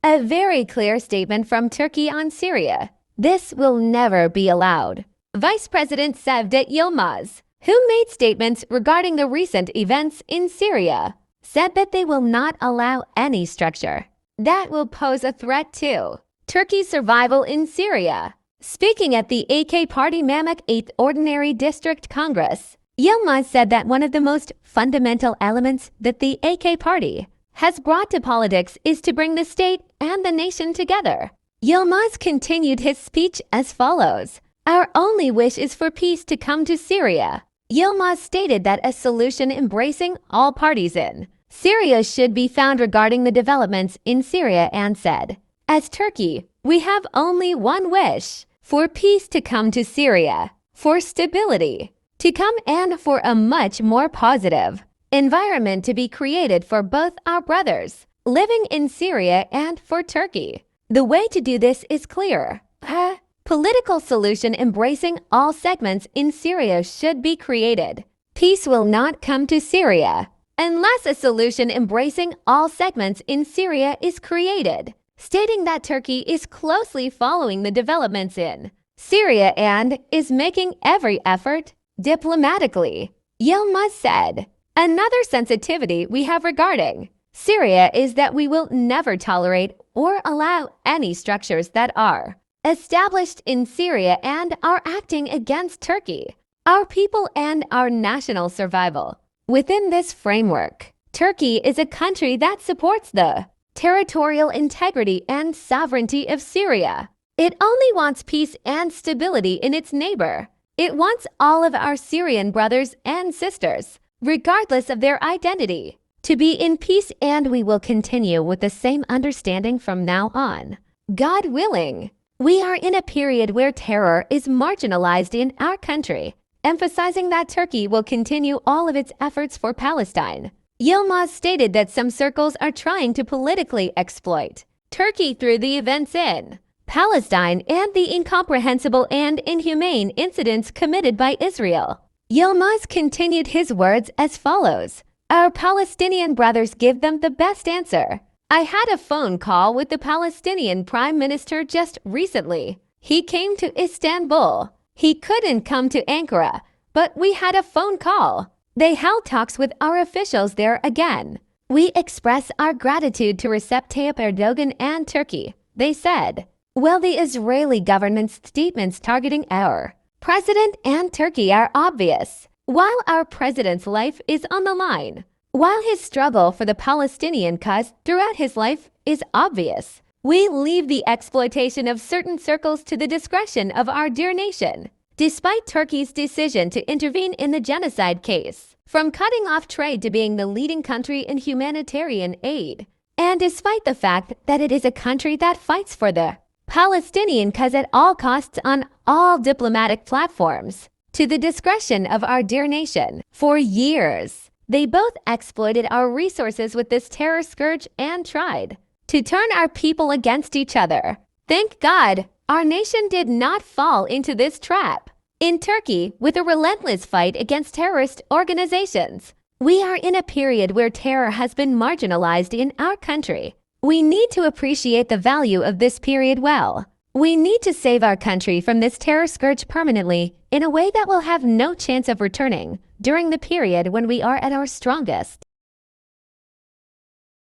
A very clear statement from Turkey on Syria. This will never be allowed. Vice President Cevdet Yılmaz, who made statements regarding the recent events in Syria, said that they will not allow any structure that will pose a threat to Turkey's survival in Syria. Speaking at the AK Party Mamak 8th Ordinary District Congress, Yilmaz said that one of the most fundamental elements that the AK Party has brought to politics is to bring the state and the nation together. Yilmaz continued his speech as follows. Our only wish is for peace to come to Syria. Yilmaz stated that a solution embracing all parties in Syria should be found regarding the developments in Syria and said, as Turkey, we have only one wish, for peace to come to Syria, for stability to come and for a much more positive environment to be created for both our brothers living in Syria and for Turkey. The way to do this is clear. A political solution embracing all segments in Syria should be created. Peace will not come to Syria unless a solution embracing all segments in Syria is created, stating that Turkey is closely following the developments in Syria and is making every effort diplomatically. Yilmaz said, another sensitivity we have regarding Syria is that we will never tolerate or allow any structures that are established in Syria and are acting against Turkey, our people and our national survival. Within this framework, Turkey is a country that supports the territorial integrity and sovereignty of Syria. It only wants peace and stability in its neighbor. It wants all of our Syrian brothers and sisters, regardless of their identity, to be in peace, and we will continue with the same understanding from now on. God willing, we are in a period where terror is marginalized in our country, emphasizing that Turkey will continue all of its efforts for Palestine. Yilmaz stated that some circles are trying to politically exploit Turkey through the events in Palestine and the incomprehensible and inhumane incidents committed by Israel. Yilmaz continued his words as follows. Our Palestinian brothers give them the best answer. I had a phone call with the Palestinian Prime Minister just recently. He came to Istanbul. He couldn't come to Ankara, but we had a phone call. They held talks with our officials there again. We express our gratitude to Recep Tayyip Erdogan and Turkey, they said. Well, the Israeli government's statements targeting our president and Turkey are obvious. While our president's life is on the line, while his struggle for the Palestinian cause throughout his life is obvious, we leave the exploitation of certain circles to the discretion of our dear nation. Despite Turkey's decision to intervene in the genocide case, from cutting off trade to being the leading country in humanitarian aid, and despite the fact that it is a country that fights for the Palestinian cause at all costs on all diplomatic platforms, to the discretion of our dear nation, for years, they both exploited our resources with this terror scourge and tried to turn our people against each other. Thank God, our nation did not fall into this trap. In Turkey, with a relentless fight against terrorist organizations, we are in a period where terror has been marginalized in our country. We need to appreciate the value of this period well. We need to save our country from this terror scourge permanently in a way that will have no chance of returning during the period when we are at our strongest.